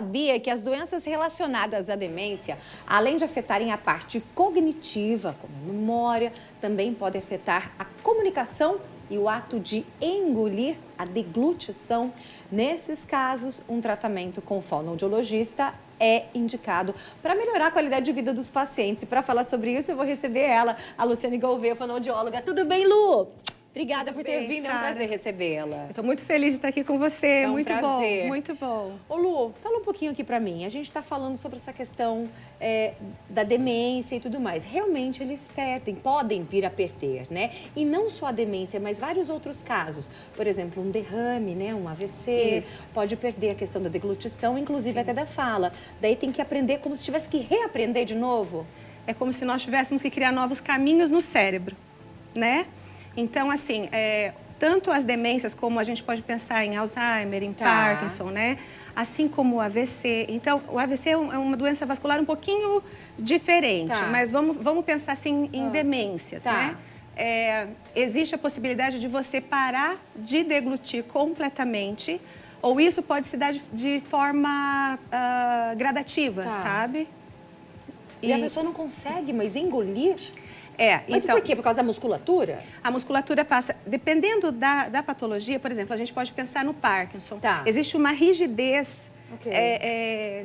Sabia que as doenças relacionadas à demência, além de afetarem a parte cognitiva, como memória, também podem afetar a comunicação e o ato de engolir, a deglutição. Nesses casos, um tratamento com fonoaudiologista é indicado para melhorar a qualidade de vida dos pacientes. E para falar sobre isso, eu vou receber ela, a Luciane Gouveia, fonoaudióloga. Tudo bem, Lu? Obrigada por ter vindo, é um prazer recebê-la. Estou muito feliz de estar aqui com você, É um muito prazer. bom, muito bom. Ô Lu, fala um pouquinho aqui pra mim, a gente está falando sobre essa questão da demência e tudo mais. Realmente eles podem vir a perder, né? E não só a demência, mas vários outros casos. Por exemplo, um derrame, né? Um AVC, Isso. pode perder a questão da deglutição, inclusive até da fala. Daí tem que aprender como se tivesse que reaprender de novo. É como se nós tivéssemos que criar novos caminhos no cérebro, né? Então, assim, tanto as demências, como a gente pode pensar em Alzheimer, em Parkinson, né? Assim como o AVC. Então, o AVC é uma doença vascular um pouquinho diferente, mas vamos pensar assim em demências, né? Existe a possibilidade de você parar de deglutir completamente, ou isso pode se dar de forma gradativa, sabe? E a pessoa não consegue mais engolir? Mas então, por quê? Por causa da musculatura? A musculatura passa, dependendo da patologia, por exemplo, a gente pode pensar no Parkinson. Existe uma rigidez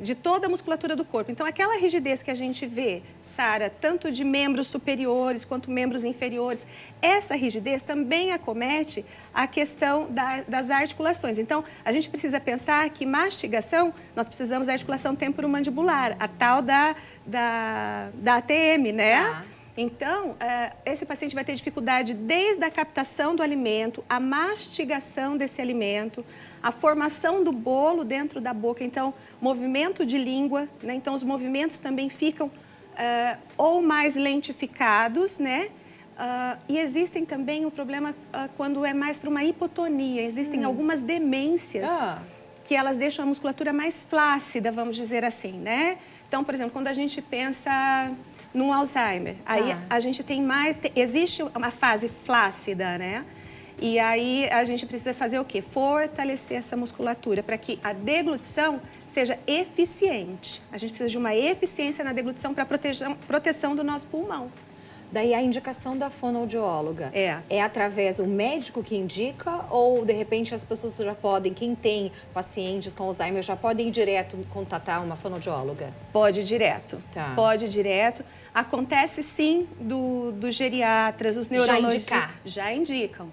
de toda a musculatura do corpo. Então, aquela rigidez que a gente vê, Sara, tanto de membros superiores quanto membros inferiores, essa rigidez também acomete a questão das articulações. Então, a gente precisa pensar que mastigação, nós precisamos da articulação temporomandibular, a tal da ATM, né? Então, esse paciente vai ter dificuldade desde a captação do alimento, a mastigação desse alimento, a formação do bolo dentro da boca, então, movimento de língua, né? Então, os movimentos também ficam ou mais lentificados, né? E existem também o problema quando é mais para uma hipotonia, existem algumas demências que elas deixam a musculatura mais flácida, vamos dizer assim, né? Então, por exemplo, quando a gente pensa no Alzheimer, aí a gente tem existe uma fase flácida, né? E aí a gente precisa fazer o quê? Fortalecer essa musculatura para que a deglutição seja eficiente. A gente precisa de uma eficiência na deglutição para proteção do nosso pulmão. Daí a indicação da fonoaudióloga é através do médico que indica ou, de repente, as pessoas já podem, quem tem pacientes com Alzheimer, já podem ir direto contatar uma fonoaudióloga? Pode ir direto, pode ir direto. Acontece sim dos geriatras, os neurologistas. Já indicam.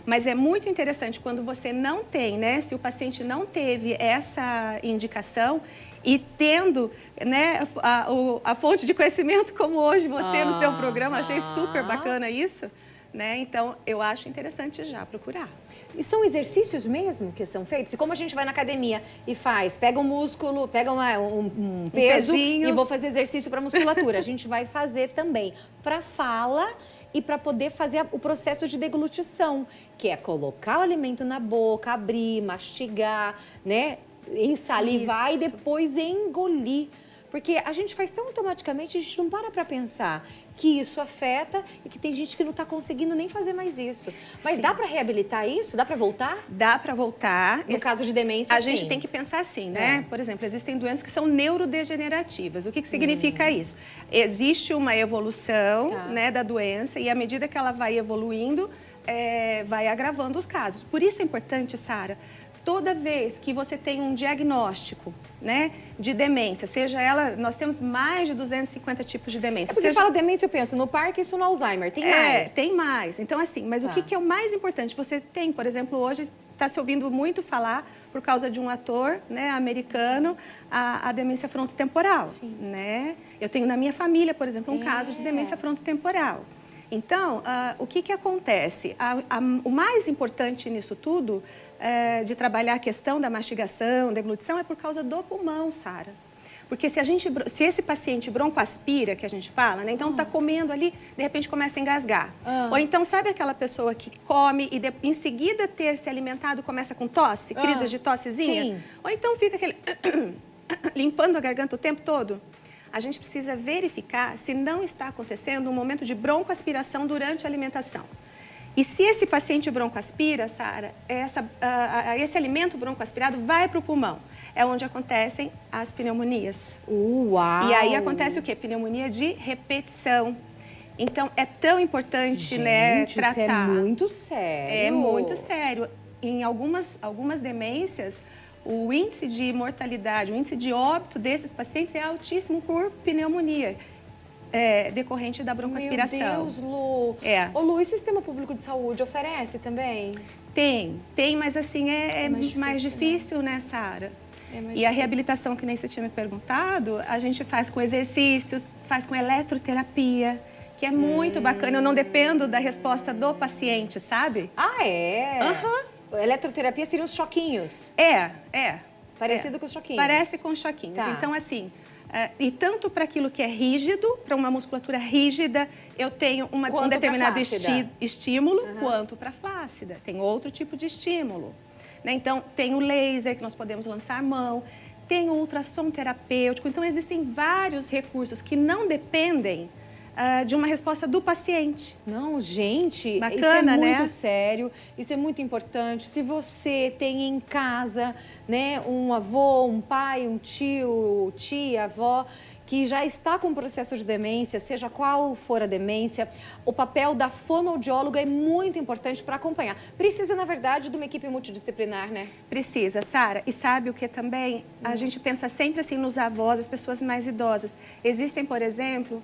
Mas é muito interessante quando você não tem, né? Se o paciente não teve essa indicação e tendo, né, a fonte de conhecimento como hoje você no seu programa, achei super bacana isso, né? Então, eu acho interessante já procurar. E são exercícios mesmo que são feitos? E como a gente vai na academia e pega um músculo, pega um peso e vou fazer exercício para musculatura. A gente vai fazer também para fala e para poder fazer o processo de deglutição, que é colocar o alimento na boca, abrir, mastigar, né? Ensalivar e depois engolir. Porque a gente faz tão automaticamente, a gente não para pensar que isso afeta e que tem gente que não está conseguindo nem fazer mais isso. Mas dá para reabilitar isso? Dá para voltar? Dá para voltar. No caso de demência, a gente tem que pensar assim, né? Por exemplo, existem doenças que são neurodegenerativas. O que significa isso? Existe uma evolução né, da doença e à medida que ela vai evoluindo, vai agravando os casos. Por isso é importante, Sara, toda vez que você tem um diagnóstico, né, de demência, seja ela, nós temos mais de 250 tipos de demência. Porque você fala demência, eu penso no Parkinson e no Alzheimer, tem mais? Tem mais. Então, assim, mas o que é o mais importante? Você tem, por exemplo, hoje está se ouvindo muito falar, por causa de um ator, né, americano, a demência frontotemporal, né? Eu tenho na minha família, por exemplo, um caso de demência frontotemporal. Então, o que acontece? O mais importante nisso tudo de trabalhar a questão da mastigação, deglutição, é por causa do pulmão, Sara. Porque se esse paciente broncoaspira, que a gente fala, né? Então está comendo ali, de repente começa a engasgar. Ou então, sabe aquela pessoa que come e em seguida ter se alimentado começa com tosse, crise de tossezinha? Ou então fica aquele limpando a garganta o tempo todo? A gente precisa verificar se não está acontecendo um momento de broncoaspiração durante a alimentação. E se esse paciente broncoaspira, Sara, esse alimento broncoaspirado vai para o pulmão. é onde acontecem as pneumonias. Uau! E aí acontece o quê? Pneumonia de repetição. Então, é tão importante, né, tratar. Isso é muito sério. É muito sério. Em algumas demências, o índice de mortalidade, o índice de óbito desses pacientes é altíssimo por pneumonia. Decorrente da broncoaspiração. Meu Deus, Lu. Ô, Lu, e o Sistema Público de Saúde oferece também? Tem, mas assim, é mais difícil, né, Sara? E a reabilitação, que nem você tinha me perguntado, a gente faz com exercícios, faz com eletroterapia, que é muito bacana. Eu não dependo da resposta do paciente, sabe? Ah, é? Aham. Eletroterapia seriam os choquinhos? Parecido com os choquinhos? Parece com os choquinhos. Tá. Então, assim, e tanto para aquilo que é rígido, para uma musculatura rígida, eu tenho um determinado estímulo, quanto para flácida. Tem outro tipo de estímulo. Né? Então, tem o laser, que nós podemos lançar a mão, tem o ultrassom terapêutico. Então, existem vários recursos que não dependem de uma resposta do paciente. Não, gente, bacana, isso é muito né? sério, isso é muito importante. Se você tem em casa, né, um avô, um pai, um tio, tia, avó, que já está com processo de demência, seja qual for a demência, o papel da fonoaudióloga é muito importante para acompanhar. Precisa, na verdade, de uma equipe multidisciplinar, né? Precisa, Sara. E sabe o que também? A gente pensa sempre assim nos avós, as pessoas mais idosas. Existem, por exemplo,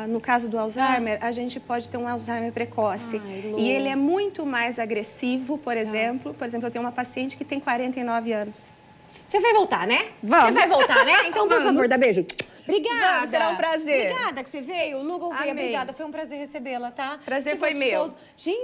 no caso do Alzheimer, a gente pode ter um Alzheimer precoce. E ele é muito mais agressivo, por exemplo. Por exemplo, eu tenho uma paciente que tem 49 anos. Você vai voltar, né? Vamos. Você vai voltar, né? Então, por favor, dá beijo. Obrigada. Vamos, será um prazer. Obrigada que você veio. Lu Gouveia, Amei. obrigada. Foi um prazer recebê-la, tá? Prazer foi meu. Gente.